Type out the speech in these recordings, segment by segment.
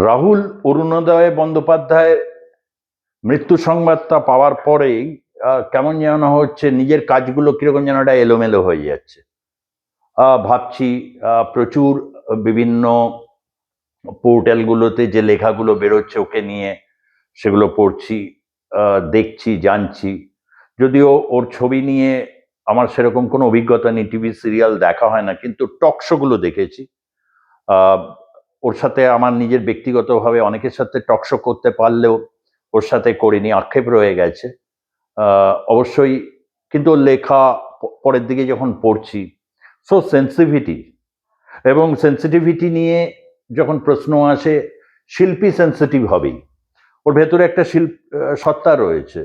রাহুল অরুণোদয় বন্দ্যোপাধ্যায়ের মৃত্যু সংবাদটা পাওয়ার পরেই কেমন যেন হচ্ছে, নিজের কাজগুলো কিরকম যেন একটা এলোমেলো হয়ে যাচ্ছে। ভাবছি প্রচুর বিভিন্ন পোর্টালগুলোতে যে লেখাগুলো বেরোচ্ছে ওকে নিয়ে, সেগুলো পড়ছি, দেখছি, জানছি। যদিও ওর ছবি নিয়ে আমার সেরকম কোনো অভিজ্ঞতা নেই, টিভি সিরিয়াল দেখা হয় না, কিন্তু টক শোগুলো দেখেছি। আহ, ওর সাথে আমার নিজের ব্যক্তিগতভাবে অনেকের সাথে টক শো করতে পারলেও ওর সাথে করিনি, আক্ষেপ রয়ে গেছে। অবশ্যই। কিন্তু ওর লেখা পরের দিকে যখন পড়ছি, সো সেন্সিভিটি এবং সেন্সিটিভিটি নিয়ে যখন প্রশ্ন আসে, শিল্পী সেন্সিটিভ হবেই। ওর ভেতরে একটা সত্তা রয়েছে,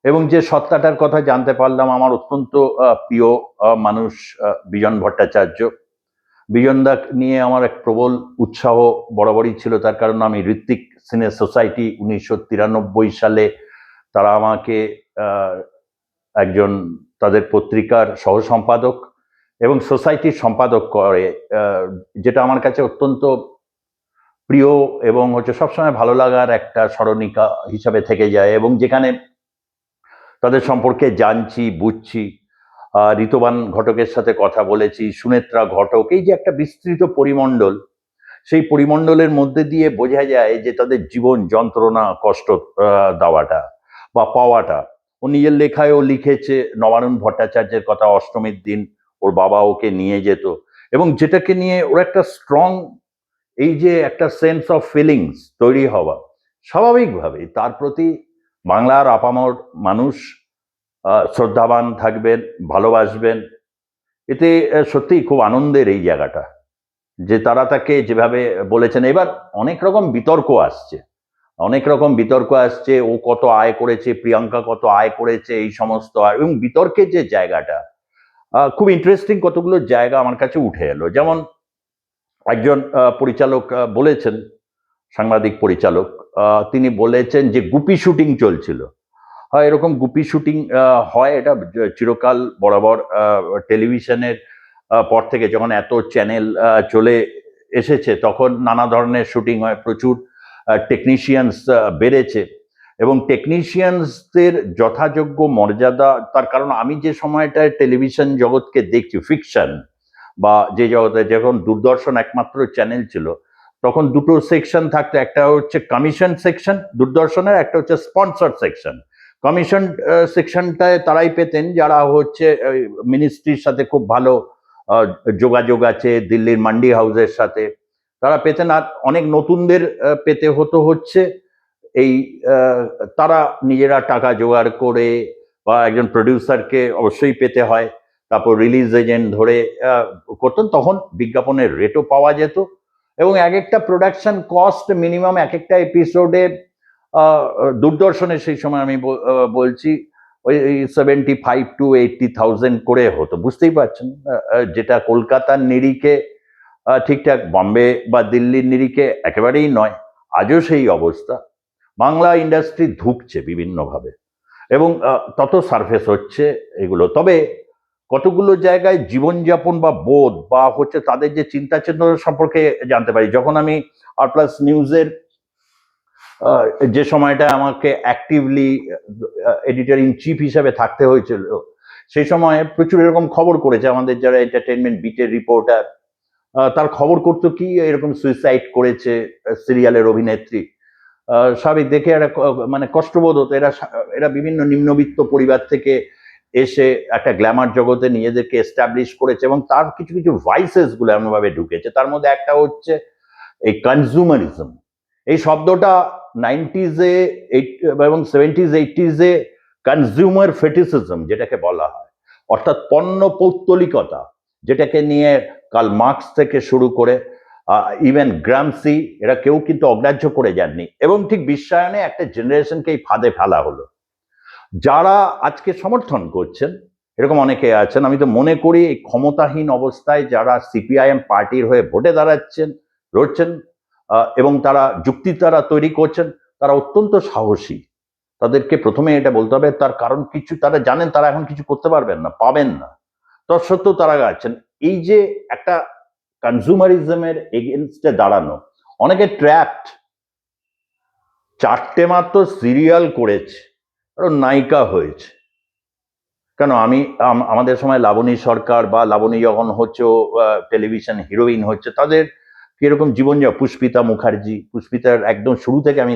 এবং যে সত্তাটার কথা জানতে পারলাম, আমার অত্যন্ত প্রিয় মানুষ বিজন ভট্টাচার্য। বিজনদা নিয়ে আমার এক প্রবল উৎসাহ বরাবরই ছিল, তার কারণ আমি ঋত্বিক সিনে সোসাইটি 1993 সালে তারা আমাকে একজন তাদের পত্রিকার সহ সম্পাদক এবং সোসাইটির সম্পাদক করে, যেটা আমার কাছে অত্যন্ত প্রিয় এবং হচ্ছে সবসময় ভালো লাগার একটা স্মরণিকা হিসাবে থেকে যায়, এবং যেখানে তাদের সম্পর্কে জানছি, বুঝছি। ঋতুবান ঘটকের সাথে কথা বলেছি, সুনেত্রা ঘটক, এই যে একটা বিস্তৃত পরিমণ্ডল, সেই পরিমণ্ডলের মধ্যে দিয়ে বোঝা যায় যে তাদের জীবন যন্ত্রণা, কষ্ট দেওয়াটা বা পাওয়াটা। ও নিজের লেখায়ও লিখেছে নবারুণ ভট্টাচার্যের কথা, অষ্টমীর দিন ওর বাবা ওকে নিয়ে যেত, এবং যেটাকে নিয়ে ওর একটা স্ট্রং, এই যে একটা সেন্স অফ ফিলিংস তৈরি হওয়া, স্বাভাবিকভাবেই তার প্রতি বাংলার আপামর মানুষ শ্রদ্ধাবান থাকবেন, ভালোবাসবেন। এতে সত্যিই খুব আনন্দের এই জায়গাটা, যে তারা তাকে যেভাবে বলেছেন। এবার অনেক রকম বিতর্ক আসছে, ও কত আয় করেছে, প্রিয়াঙ্কা কত আয় করেছে, এই সমস্ত এবং বিতর্কের যে জায়গাটা খুব ইন্টারেস্টিং। কতগুলো জায়গা আমার কাছে উঠে এলো, যেমন একজন পরিচালক বলেছেন, সাংবাদিক পরিচালক, তিনি বলেছেন যে গুপি শুটিং চলছিল। হয় এরকম গুপি শুটিং হয়, এটা চিরকাল বরাবর টেলিভিশনের পর থেকে যখন এত চ্যানেল চলে এসেছে, তখন নানা ধরনের শুটিং হয়, প্রচুর টেকনিশিয়ানস বেড়েছে, এবং টেকনিশিয়ানসদের যথাযোগ্য মর্যাদা। তার কারণ আমি যে সময়টায় টেলিভিশন জগৎকে দেখছি, ফিকশন বা যে জগতে, যখন দূরদর্শন একমাত্র চ্যানেল ছিল, তখন দুটো সেকশন থাকতো, একটা হচ্ছে কমিশন সেকশন দূরদর্শনের, একটা হচ্ছে স্পন্সর সেকশন। কমিশন সেকশনটায় তারাই পেতেন যারা হচ্ছে মিনিস্ট্রির সাথে খুব ভালো যোগাযোগ আছে, দিল্লির মান্ডি হাউসের সাথে তারা পেতেন। আর অনেক নতুনদের পেতে হতো হচ্ছে এই তারা নিজেরা টাকা জোগাড় করে, বা একজন প্রডিউসারকে অবশ্যই পেতে হয়, তারপর রিলিজ এজেন্ট ধরে করতেন। তখন বিজ্ঞাপনের রেটও পাওয়া যেত, এবং এক একটা প্রোডাকশন কস্ট মিনিমাম এক একটা এপিসোডে দূরদর্শনে সেই সময় আমি বলছি ওই 75,000 to 80,000 করে হতো, বুঝতেই পারছেন। যেটা কলকাতার নিরিখে ঠিকঠাক, বম্বে বা দিল্লির নিরিখে একেবারেই নয়। আজও সেই অবস্থা। বাংলা ইন্ডাস্ট্রি ধুঁকছে বিভিন্নভাবে, এবং তত সারফেস হচ্ছে এগুলো। তবে কতগুলো জায়গায় জীবনযাপন বা বোধ বা হচ্ছে তাদের যে চিন্তা চেতনা সম্পর্কে জানতে পারি। যখন আমি আর প্লাস নিউজের যে সময়টা আমাকে অ্যাক্টিভলি এডিটর ইন চিফ হিসাবে থাকতে হয়েছিল, সেই সময় প্রচুর এরকম খবর করেছে আমাদের যারা এন্টারটেনমেন্ট বিটের রিপোর্টার। তার খবর করতো কি, এরকম সুইসাইড করেছে সিরিয়ালের অভিনেত্রী। স্বাভাবিক দেখে একটা মানে কষ্টবোধ হতো। এরা বিভিন্ন নিম্নবিত্ত পরিবার থেকে এসে একটা গ্ল্যামার জগতে নিজেদেরকে এস্টাবলিশ করেছে, এবং তার কিছু কিছু ভাইসেস গুলো এমনভাবে ঢুকেছে। তার মধ্যে একটা হচ্ছে এই কনজিউমারিজম। এই শব্দটা 90s-এ এবং 70s-80s-এ কনজিউমার ফেটিসিজম যেটাকে বলা হয়, অর্থাৎ পণ্য পৌত্তলিকতা, যেটাকে নিয়ে কার্ল মার্কস থেকে শুরু করে ইভেন গ্রামসি, এরা কেউ কিন্তু অগ্রাহ্য করে যাননি, এবং ঠিক বিশ্বায়নে একটা জেনারেশনকে এই ফাঁদে ফেলা হলো। যারা আজকে সমর্থন করছেন, এরকম অনেকে আছেন। আমি তো মনে করি এই ক্ষমতাহীন অবস্থায় যারা সিপিআইএম পার্টির হয়ে ভোটে দাঁড়াচ্ছেন, লড়ছেন, এবং তারা যুক্তি তারা তৈরি করছেন, তারা অত্যন্ত সাহসী। তাদেরকে প্রথমে এটা বলতে হবে, তার কারণ কিছু তারা জানেন তারা এখন কিছু করতে পারবেন না, পাবেন না, তৎসত্ত্বেও তারা আছেন। এই যে একটা কনজিউমারিজমের এগেনস্টে দাঁড়ানো, অনেকে ট্র্যাপড। 4টে মাত্র সিরিয়াল করেছে, আরো নায়িকা হয়েছে। কেন আমাদের সময় লাবণী সরকার বা লাবণী যখন হচ্ছে টেলিভিশন হিরোইন হচ্ছে, তাদের কিরকম জীবনযাপন, পুষ্পিতা মুখার্জি, পুষ্পিতার একদম শুরু থেকে আমি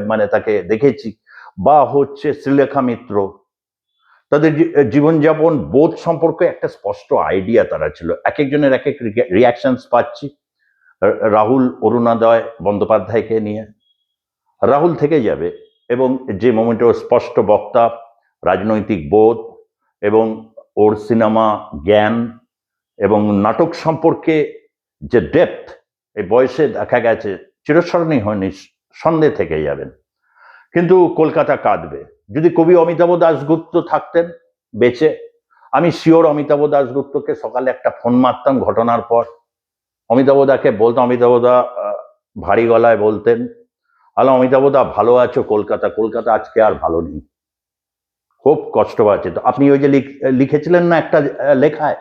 মানে তাকে দেখেছি, বা হচ্ছে শ্রীলেখা মিত্র, তাদের জীবনযাপন বোধ সম্পর্কে একটা স্পষ্ট আইডিয়া তারা ছিল। এক একজনের এক এক রিয়াকশনস পাচ্ছি। রাহুল অরুণোদয় বন্দ্যোপাধ্যায়কে নিয়ে, রাহুল থেকে যাবে, এবং যে মোমেন্টে স্পষ্ট বক্তা, রাজনৈতিক বোধ এবং ওর সিনেমা জ্ঞান এবং নাটক সম্পর্কে যে ডেপথ, এই বয়সে দেখা গেছে চিরস্মরণীয় হয়নি, সন্দেহ থেকে যাবেন। কিন্তু কলকাতা কাঁদবে। যদি কবি অমিতাভ দাশগুপ্ত থাকতেন বেঁচে, আমি শিওর অমিতাভ দাশগুপ্তকে সকালে একটা ফোন মারতাম ঘটনার পর, অমিতাভ দাকে বলতাম, অমিতাভ দা ভারী গলায় বলতেন, আলো অমিতাভ দা ভালো আছো? কলকাতা, কলকাতা আজকে আর ভালো নেই, খুব কষ্ট পাচ্ছে। তো আপনি ওই যে লিখেছিলেন না একটা লেখায়,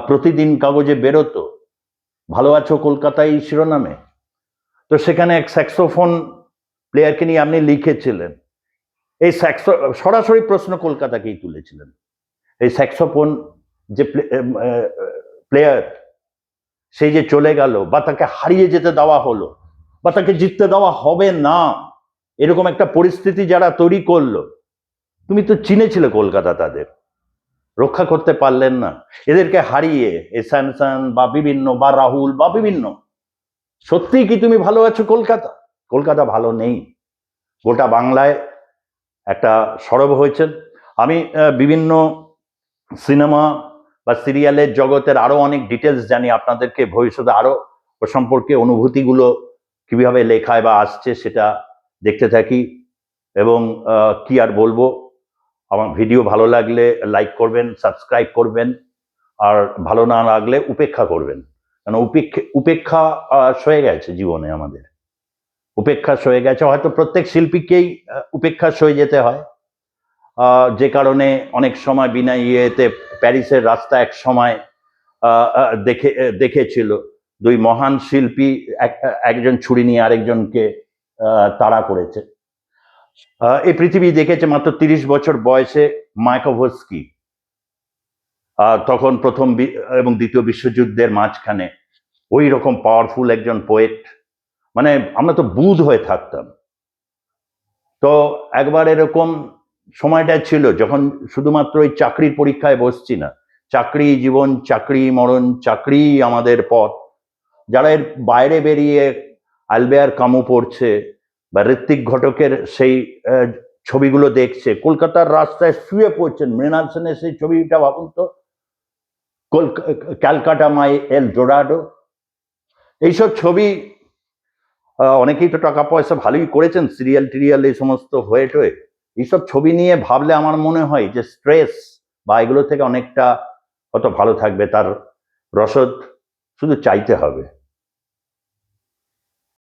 প্রতিদিন কাগজে বেরোতো, ভালো আছো কলকাতায় শিরোনামে, তো সেখানে এক স্যাক্সোফোন প্লেয়ারকে নিয়ে আপনি লিখেছিলেন। এই সরাসরি প্রশ্ন কলকাতাকেই তুলেছিলেন। এই স্যাক্সোফোন যে প্লেয়ার, সেই যে চলে গেল, বা তাকে হারিয়ে যেতে দেওয়া হলো, বা তাকে জিততে দেওয়া হবে না, এরকম একটা পরিস্থিতি যারা তৈরি করলো, তুমি তো চিনেছিলে কলকাতা, তাদের রক্ষা করতে পারলেন না। এদেরকে হারিয়ে এই স্যামসাং বা বিভিন্ন বা রাহুল বা বিভিন্ন, সত্যিই কি তুমি ভালো আছো কলকাতা? কলকাতা ভালো নেই। গোটা বাংলায় একটা সরব হয়েছেন। আমি বিভিন্ন সিনেমা বা সিরিয়ালের জগতের আরো অনেক ডিটেলস জানি, আপনাদেরকে ভবিষ্যতে আরো ও সম্পর্কে অনুভূতিগুলো কিভাবে লেখায় বা আসছে সেটা দেখতে থাকি। এবং কি আর বলবো, আমার ভিডিও ভালো লাগলে লাইক করবেন, সাবস্ক্রাইব করবেন, আর ভালো না লাগলে উপেক্ষা করবেন। কারণ উপেক্ষা সয়ে গেছে জীবনে, আমাদের উপেক্ষা সয়ে গেছে। হয়তো প্রত্যেক শিল্পীকেই উপেক্ষা সয়ে যেতে হয়, যে কারণে অনেক সময় বিনা ইয়েতে প্যারিসের রাস্তা এক সময় দেখেছিল দুই মহান শিল্পী, একজন ছুরি নিয়ে আরেকজনকে তাড়া করেছে। এই পৃথিবী দেখেছে মাত্র 30 বছর বয়সে মায়াকোভস্কি, তখন প্রথম এবং দ্বিতীয় বিশ্বযুদ্ধের মাঝখানে ওই রকম পাওয়ারফুল একজন পোয়েট। মানে আমরা তো বুঁদ হয়ে থাকতাম। তো একবার এরকম সময়টা ছিল যখন শুধুমাত্র ওই চাকরির পরীক্ষায় বসছি না, চাকরি জীবন, চাকরি মরণ, চাকরি আমাদের পথ। যারা এর বাইরে বেরিয়ে আলবেয়ার কামু পড়ছে বা ঋত্বিক ঘটকের সেই ছবিগুলো দেখছে, কলকাতার রাস্তায় শুয়ে পড়ছেন, মৃণাল সেনের সেই ছবিটা ভাবুন তো, ক্যালকাটা মাই এল ডোরাডো, এইসব ছবি। অনেকেই তো টাকা পয়সা ভালোই করেছেন, সিরিয়াল টিরিয়াল এই সমস্ত হয়ে টয়ে। এইসব ছবি নিয়ে ভাবলে আমার মনে হয় যে স্ট্রেস বা এগুলো থেকে অনেকটা হয়তো ভালো থাকবে। তার রসদ শুধু চাইতে হবে।